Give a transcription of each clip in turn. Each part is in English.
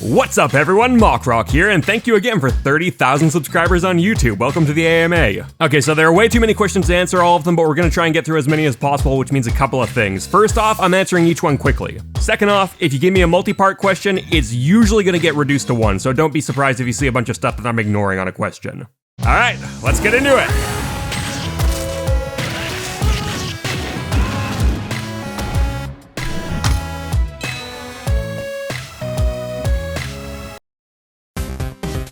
What's up everyone, MockRock here, and thank you again for 30,000 subscribers on YouTube. Welcome to the AMA. Okay, so there are way too many questions to answer all of them, but we're gonna try and get through as many as possible, which means a couple of things. First off, I'm answering each one quickly. Second off, if you give me a multi-part question, it's usually gonna get reduced to one, so don't be surprised if you see a bunch of stuff that I'm ignoring on a question. All right, let's get into it.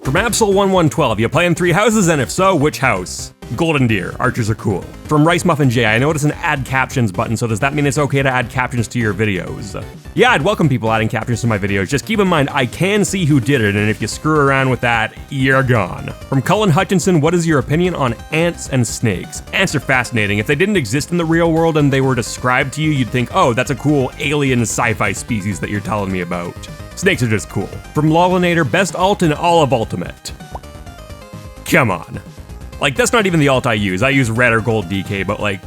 From Absol1112, you play in 3 houses, and if so, which house? Golden Deer, archers are cool. From Rice Muffin J, I noticed an add captions button, so does that mean it's okay to add captions to your videos? Yeah, I'd welcome people adding captions to my videos, just keep in mind I can see who did it, and if you screw around with that, you're gone. From Cullen Hutchinson, what is your opinion on ants and snakes? Ants are fascinating. If they didn't exist in the real world and they were described to you, you'd think, oh, that's a cool alien sci-fi species that you're telling me about. Snakes are just cool. From Lolinator, best alt in all of Ultimate. Come on. Like, that's not even the alt I use red or gold DK, but like,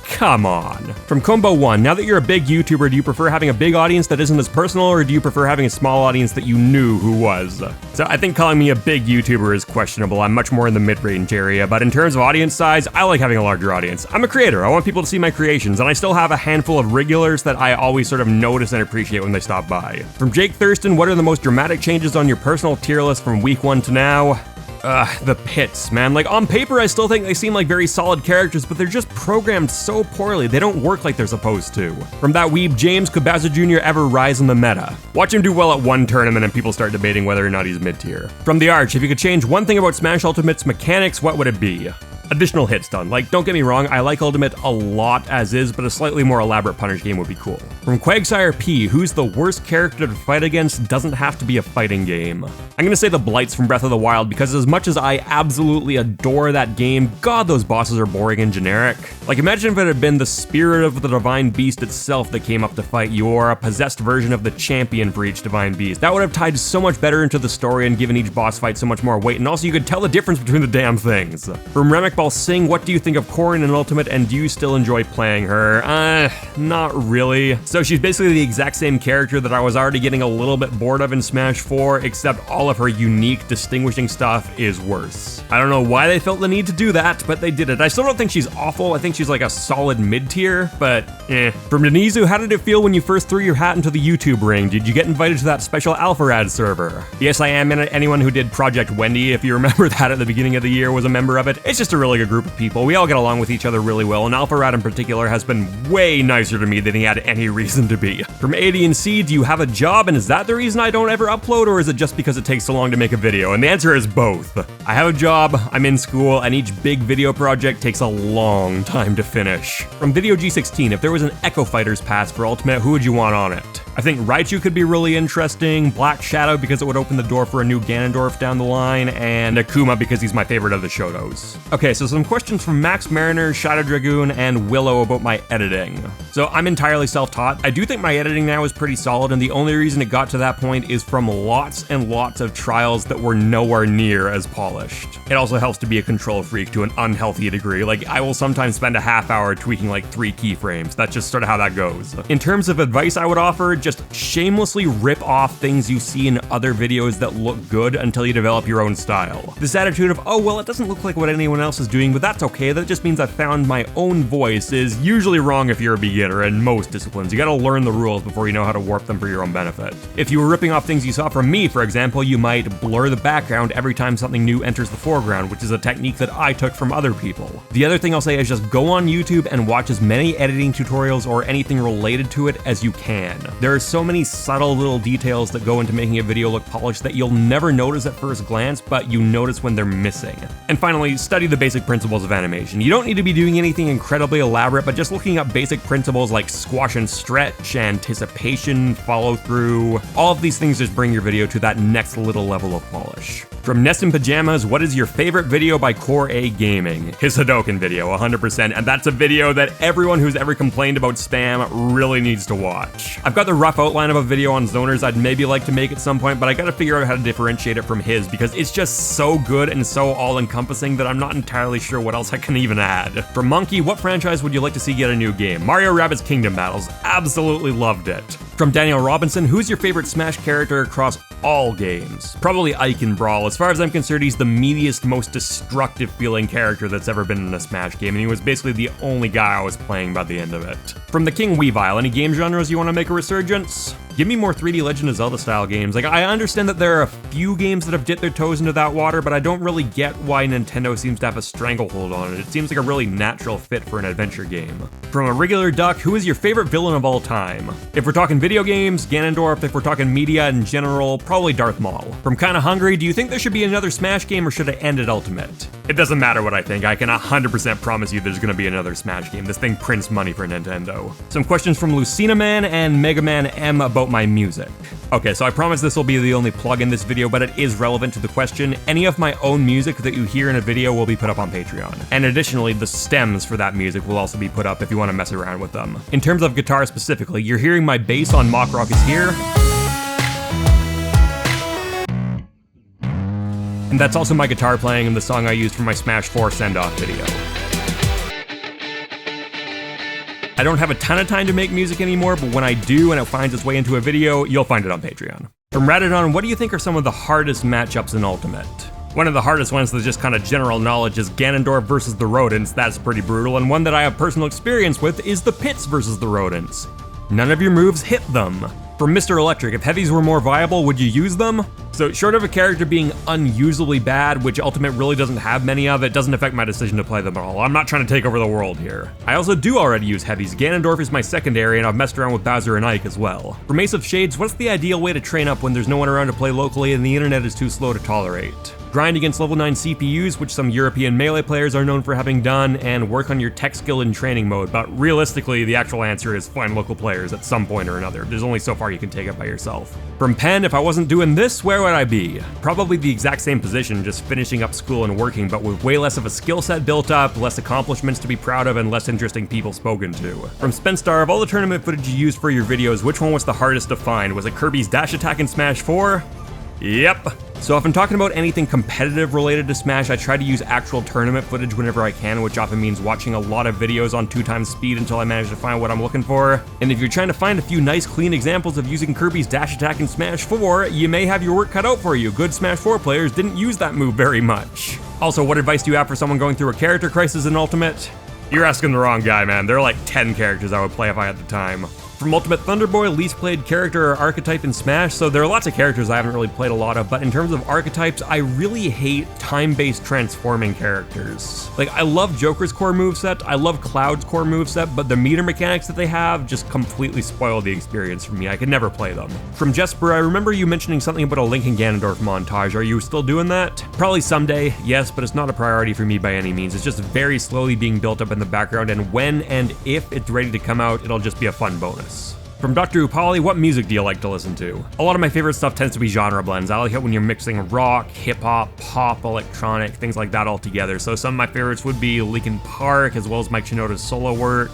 come on. From Combo1, now that you're a big YouTuber, do you prefer having a big audience that isn't as personal, or do you prefer having a small audience that you knew who was? So I think calling me a big YouTuber is questionable. I'm much more in the mid-range area, but in terms of audience size, I like having a larger audience. I'm a creator, I want people to see my creations, and I still have a handful of regulars that I always sort of notice and appreciate when they stop by. From Jake Thurston, what are the most dramatic changes on your personal tier list from week 1 to now? The pits, man. Like, on paper, I still think they seem like very solid characters, but they're just programmed so poorly, they don't work like they're supposed to. From that weeb, James, could Bowser Jr. ever rise in the meta? Watch him do well at one tournament and people start debating whether or not he's mid-tier. From the Arch, if you could change one thing about Smash Ultimate's mechanics, what would it be? Additional hit stun. Like, don't get me wrong, I like Ultimate a lot as is, but a slightly more elaborate punish game would be cool. From Quagsire P, who's the worst character to fight against doesn't have to be a fighting game. I'm gonna say the Blights from Breath of the Wild, because as much as I absolutely adore that game, god, those bosses are boring and generic. Like, imagine if it had been the spirit of the Divine Beast itself that came up to fight you, or a possessed version of the champion for each Divine Beast. That would have tied so much better into the story and given each boss fight so much more weight, and also you could tell the difference between the damn things. From Remick Ball Sing, what do you think of Corrin in Ultimate, and do you still enjoy playing her? Not really. So she's basically the exact same character that I was already getting a little bit bored of in Smash 4, except all of her unique, distinguishing stuff is worse. I don't know why they felt the need to do that, but they did it. I still don't think she's awful. I think she's like a solid mid-tier, but eh. From Denizu, how did it feel when you first threw your hat into the YouTube ring? Did you get invited to that special Alpharad server? Yes, I am, and anyone who did Project Wendy, if you remember that at the beginning of the year, was a member of it. It's just a really good group of people. We all get along with each other really well, and Alpharad in particular has been way nicer to me than he had any reason to be. From AD&C, do you have a job, and is that the reason I don't ever upload, or is it just because it takes so long to make a video? And the answer is both. I have a job, I'm in school, and each big video project takes a long time to finish. From Video G16, if there was an Echo Fighters pass for Ultimate, who would you want on it? I think Raichu could be really interesting, Black Shadow because it would open the door for a new Ganondorf down the line, and Akuma because he's my favorite of the Shotos. Okay, so some questions from Max Mariner, Shadow Dragoon, and Willow about my editing. So I'm entirely self-taught. I do think my editing now is pretty solid, and the only reason it got to that point is from lots and lots of trials that were nowhere near as polished. It also helps to be a control freak to an unhealthy degree. Like, I will sometimes spend a half hour tweaking like 3 keyframes. That's just sort of how that goes. In terms of advice I would offer, just shamelessly rip off things you see in other videos that look good until you develop your own style. This attitude of, oh, well, it doesn't look like what anyone else is doing, but that's okay, that just means I found my own voice, is usually wrong if you're a beginner in most disciplines. You gotta learn the rules before you know how to warp them for your own benefit. If you were ripping off things you saw from me, for example, you might blur the background every time something new enters the foreground, which is a technique that I took from other people. The other thing I'll say is just go on YouTube and watch as many editing tutorials or anything related to it as you can. There are so many subtle little details that go into making a video look polished that you'll never notice at first glance, but you notice when they're missing. And finally, study the basic principles of animation. You don't need to be doing anything incredibly elaborate, but just looking up basic principles like squash and stretch, anticipation, follow through, all of these things just bring your video to that next little level of polish. Smash. From Nest in Pajamas, what is your favorite video by Core A Gaming? His Hadoken video, 100%, and that's a video that everyone who's ever complained about spam really needs to watch. I've got the rough outline of a video on zoners I'd maybe like to make at some point, but I gotta figure out how to differentiate it from his because it's just so good and so all-encompassing that I'm not entirely sure what else I can even add. From Monkey, what franchise would you like to see get a new game? Mario Rabbids Kingdom Battles, absolutely loved it. From Daniel Robinson, who's your favorite Smash character across all games? Probably Ike in Brawl. As far as I'm concerned, he's the meatiest, most destructive feeling character that's ever been in a Smash game, and he was basically the only guy I was playing by the end of it. From the King Weavile, any game genres you want to make a resurgence? Give me more 3D Legend of Zelda style games. Like, I understand that there are a few games that have dipped their toes into that water, but I don't really get why Nintendo seems to have a stranglehold on it. It seems like a really natural fit for an adventure game. From a regular duck, who is your favorite villain of all time? If we're talking video games, Ganondorf. If we're talking media in general, probably Darth Maul. From Kinda Hungry, do you think there should be another Smash game or should it end at Ultimate? It doesn't matter what I think, I can 100% promise you there's gonna be another Smash game. This thing prints money for Nintendo. Some questions from Lucina Man and Mega Man M about my music. Okay, so I promise this will be the only plug in this video, but it is relevant to the question. Any of my own music that you hear in a video will be put up on Patreon. And additionally, the stems for that music will also be put up if you want to mess around with them. In terms of guitar specifically, you're hearing my bass on MockRock is here. And that's also my guitar playing in the song I used for my Smash 4 send-off video. I don't have a ton of time to make music anymore, but when I do and it finds its way into a video, you'll find it on Patreon. From Radidon, what do you think are some of the hardest matchups in Ultimate? One of the hardest ones that's just kind of general knowledge is Ganondorf versus the Rodents. That's pretty brutal, and one that I have personal experience with is the Pits versus the Rodents. None of your moves hit them. From Mr. Electric, if heavies were more viable, would you use them? So short of a character being unusably bad, which Ultimate really doesn't have many of, it doesn't affect my decision to play them at all. I'm not trying to take over the world here. I also do already use heavies. Ganondorf is my secondary, and I've messed around with Bowser and Ike as well. From Ace of Shades, what's the ideal way to train up when there's no one around to play locally and the internet is too slow to tolerate? Grind against level 9 CPUs, which some European Melee players are known for having done, and work on your tech skill in training mode, but realistically, the actual answer is find local players at some point or another. There's only so far you can take it by yourself. From Pen, if I wasn't doing this, where would I be? Probably the exact same position, just finishing up school and working, but with way less of a skill set built up, less accomplishments to be proud of, and less interesting people spoken to. From Spenstar, of all the tournament footage you used for your videos, which one was the hardest to find? Was it Kirby's dash attack in Smash 4? Yep. So if I'm talking about anything competitive related to Smash, I try to use actual tournament footage whenever I can, which often means watching a lot of videos on 2x speed until I manage to find what I'm looking for. And if you're trying to find a few nice clean examples of using Kirby's dash attack in Smash 4, you may have your work cut out for you. Good Smash 4 players didn't use that move very much. Also, what advice do you have for someone going through a character crisis in Ultimate? You're asking the wrong guy, man. There are like 10 characters I would play if I had the time. From Ultimate Thunderboy, least played character or archetype in Smash, so there are lots of characters I haven't really played a lot of, but in terms of archetypes, I really hate time-based transforming characters. Like, I love Joker's core moveset, I love Cloud's core moveset, but the meter mechanics that they have just completely spoil the experience for me. I could never play them. From Jesper, I remember you mentioning something about a Link and Ganondorf montage. Are you still doing that? Probably someday, yes, but it's not a priority for me by any means. It's just very slowly being built up in the background, and when and if it's ready to come out, it'll just be a fun bonus. From Dr. Upali, what music do you like to listen to? A lot of my favorite stuff tends to be genre blends. I like it when you're mixing rock, hip-hop, pop, electronic, things like that all together. So some of my favorites would be Linkin Park, as well as Mike Shinoda's solo work,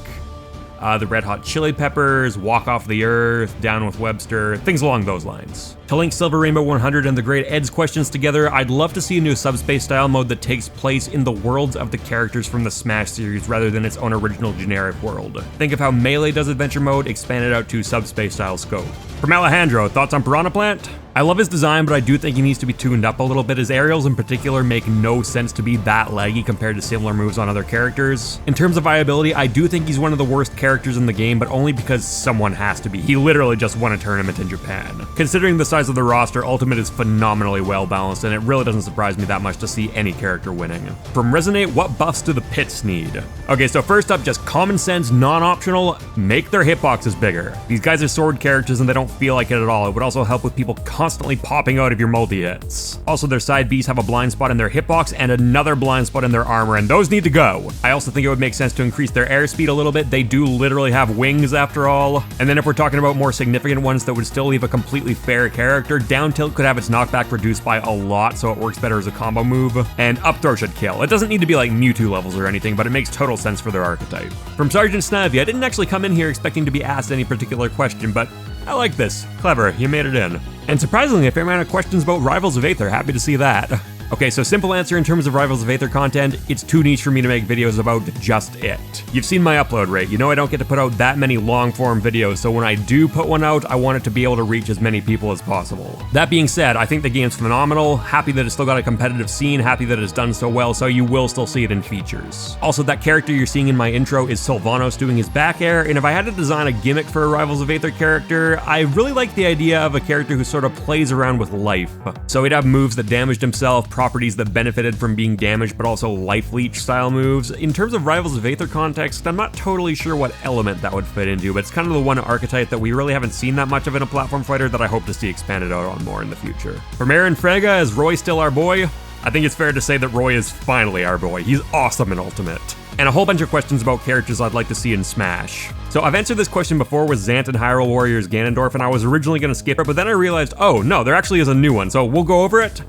the Red Hot Chili Peppers, Walk Off the Earth, Down with Webster, things along those lines. To link Silver Rainbow 100 and the Great Ed's questions together, I'd love to see a new Subspace style mode that takes place in the worlds of the characters from the Smash series rather than its own original generic world. Think of how Melee does adventure mode, expanded out to Subspace style scope. From Alejandro, thoughts on Piranha Plant? I love his design, but I do think he needs to be tuned up a little bit. His aerials in particular make no sense to be that laggy compared to similar moves on other characters. In terms of viability, I do think he's one of the worst characters in the game, but only because someone has to be. He literally just won a tournament in Japan. Considering the size of the roster, Ultimate is phenomenally well balanced, and it really doesn't surprise me that much to see any character winning. From Resonate, what buffs do the Pits need? Okay, so first up, just common sense, non-optional, make their hitboxes bigger. These guys are sword characters and they don't feel like it at all. It would also help with people constantly popping out of your multi-hits. Also, their side Bs have a blind spot in their hitbox and another blind spot in their armor, and those need to go. I also think it would make sense to increase their airspeed a little bit. They do literally have wings after all. And then if we're talking about more significant ones that would still leave a completely fair character, down tilt could have its knockback reduced by a lot, so it works better as a combo move. And up throw should kill. It doesn't need to be like Mewtwo levels or anything, but it makes total sense for their archetype. From Sergeant Snivy, I didn't actually come in here expecting to be asked any particular question, but I like this. Clever, you made it in. And surprisingly, a fair amount of questions about Rivals of Aether. Happy to see that. Okay, so simple answer in terms of Rivals of Aether content, it's too niche for me to make videos about just it. You've seen my upload rate. You know I don't get to put out that many long form videos, so when I do put one out, I want it to be able to reach as many people as possible. That being said, I think the game's phenomenal, happy that it's still got a competitive scene, happy that it's done so well, so you will still see it in features. Also, that character you're seeing in my intro is Sylvanos doing his back air, and if I had to design a gimmick for a Rivals of Aether character, I really like the idea of a character who sort of plays around with life. So he'd have moves that damaged himself, properties that benefited from being damaged, but also life leech style moves. In terms of Rivals of Aether context, I'm not totally sure what element that would fit into, but it's kind of the one archetype that we really haven't seen that much of in a platform fighter that I hope to see expanded out on more in the future. From Aaron Frega, is Roy still our boy? I think it's fair to say that Roy is finally our boy. He's awesome in Ultimate. And a whole bunch of questions about characters I'd like to see in Smash. So I've answered this question before with Zant and Hyrule Warriors Ganondorf, and I was originally going to skip it, but then I realized, oh no, there actually is a new one, so we'll go over it.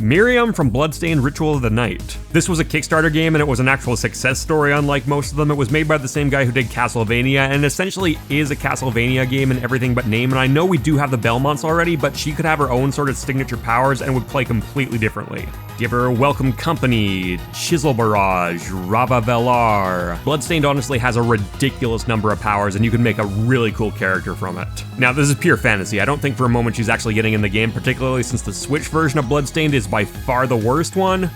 Miriam from Bloodstained Ritual of the Night. This was a Kickstarter game and it was an actual success story unlike most of them. It was made by the same guy who did Castlevania and essentially is a Castlevania game in everything but name, and I know we do have the Belmonts already, but she could have her own sort of signature powers and would play completely differently. Give her Welcome Company, Chisel Barrage, Rava Velar. Bloodstained honestly has a ridiculous number of powers and you can make a really cool character from it. Now this is pure fantasy. I don't think for a moment she's actually getting in the game, particularly since the Switch version of Bloodstained is by far the worst one.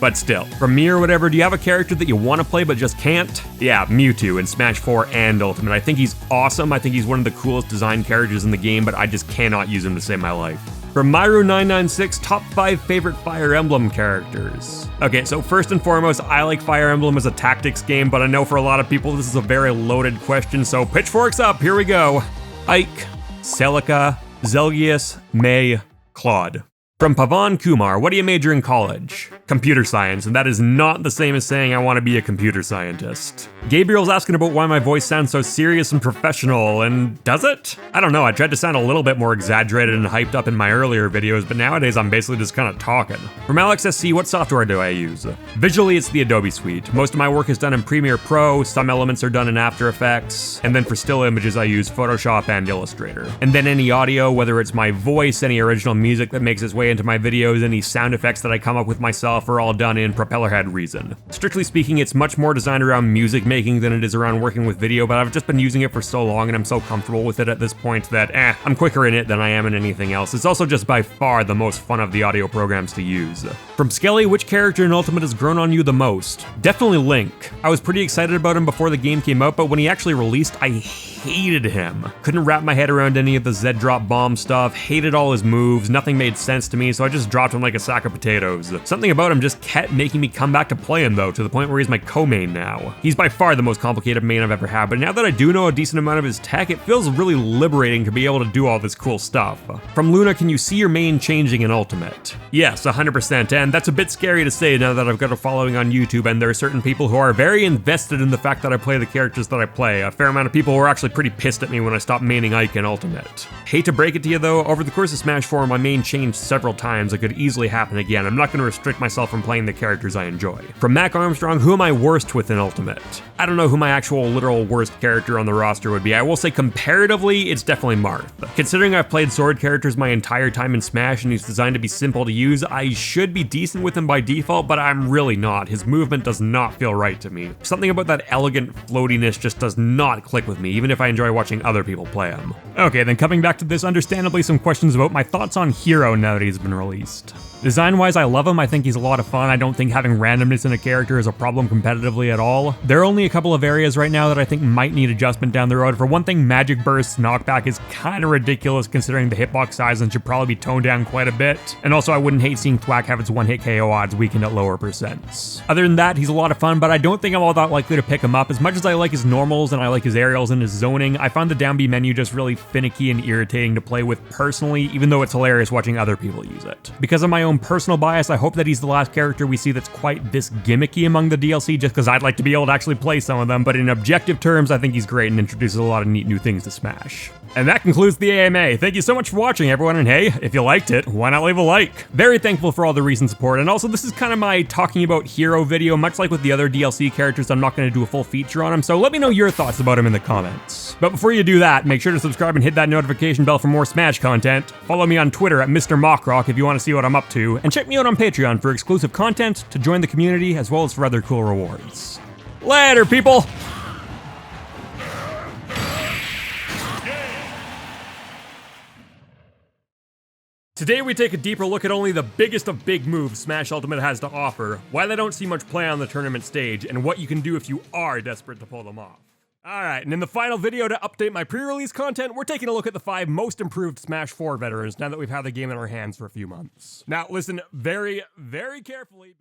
But still, from me or whatever, do you have a character that you want to play but just can't? Yeah, Mewtwo in Smash 4 and Ultimate. I think he's awesome. I think he's one of the coolest designed characters in the game, but I just cannot use him to save my life. From Myru996, top 5 favorite Fire Emblem characters. Okay, so first and foremost, I like Fire Emblem as a tactics game, but I know for a lot of people this is a very loaded question, so pitchforks up, here we go. Ike, Celica, Zelgius, May, Claude. From Pavan Kumar, what do you major in college? Computer science, and that is not the same as saying I want to be a computer scientist. Gabriel's asking about why my voice sounds so serious and professional, and does it? I don't know, I tried to sound a little bit more exaggerated and hyped up in my earlier videos, but nowadays I'm basically just kind of talking. From Alex SC, what software do I use? Visually, it's the Adobe Suite. Most of my work is done in Premiere Pro, some elements are done in After Effects, and then for still images I use Photoshop and Illustrator. And then any audio, whether it's my voice, any original music that makes its way into my videos, any sound effects that I come up with myself are all done in Propellerhead Reason. Strictly speaking, it's much more designed around music making than it is around working with video, but I've just been using it for so long and I'm so comfortable with it at this point that I'm quicker in it than I am in anything else. It's also just by far the most fun of the audio programs to use. From Skelly, which character in Ultimate has grown on you the most? Definitely Link. I was pretty excited about him before the game came out, but when he actually released, I hated him. Couldn't wrap my head around any of the Z-drop bomb stuff, hated all his moves, nothing made sense to me, so I just dropped him like a sack of potatoes. Something about him just kept making me come back to play him though, to the point where he's my co-main now. He's by far the most complicated main I've ever had, but now that I do know a decent amount of his tech, it feels really liberating to be able to do all this cool stuff. From Luna, can you see your main changing in Ultimate? Yes, 100%, and that's a bit scary to say now that I've got a following on YouTube and there are certain people who are very invested in the fact that I play the characters that I play. A fair amount of people were actually pretty pissed at me when I stopped maining Ike in Ultimate. Hate to break it to you though, over the course of Smash 4 my main changed several times. It could easily happen again. I'm not going to restrict myself from playing the characters I enjoy. From Mac Armstrong, who am I worst with in Ultimate? I don't know who my actual literal worst character on the roster would be. I will say comparatively, it's definitely Marth. Considering I've played sword characters my entire time in Smash and he's designed to be simple to use, I should be decent with him by default, but I'm really not. His movement does not feel right to me. Something about that elegant floatiness just does not click with me, even if I enjoy watching other people play him. Okay, then coming back to this, understandably some questions about my thoughts on Hero now that he's been released. Design-wise, I love him. I think he's a lot of fun. I don't think having randomness in a character is a problem competitively at all. There are only a couple of areas right now that I think might need adjustment down the road. For one thing, Magic Burst's knockback is kind of ridiculous considering the hitbox size and should probably be toned down quite a bit. And also, I wouldn't hate seeing Thwack have its one-hit KO odds weakened at lower percents. Other than that, he's a lot of fun, but I don't think I'm all that likely to pick him up. As much as I like his normals and I like his aerials and his zoning. I found the down B menu just really finicky and irritating to play with personally, even though it's hilarious watching other people use it. Because of my own personal bias, I hope that he's the last character we see that's quite this gimmicky among the DLC, just because I'd like to be able to actually play some of them, but in objective terms, I think he's great and introduces a lot of neat new things to Smash. And that concludes the AMA. Thank you so much for watching, everyone, and hey, if you liked it, why not leave a like? Very thankful for all the recent support, and also this is kind of my talking about hero video, much like with the other DLC characters, I'm not going to do a full feature on him, so let me know your thoughts about him in the comments. But before you do that, make sure to subscribe and hit that notification bell for more Smash content. Follow me on Twitter at Mr. MockRock if you want to see what I'm up to, and check me out on Patreon for exclusive content, to join the community, as well as for other cool rewards. Later, people! Today we take a deeper look at only the biggest of big moves Smash Ultimate has to offer, why they don't see much play on the tournament stage, and what you can do if you are desperate to pull them off. Alright, and in the final video to update my pre-release content, we're taking a look at the 5 most improved Smash 4 veterans now that we've had the game in our hands for a few months. Now listen very, very carefully.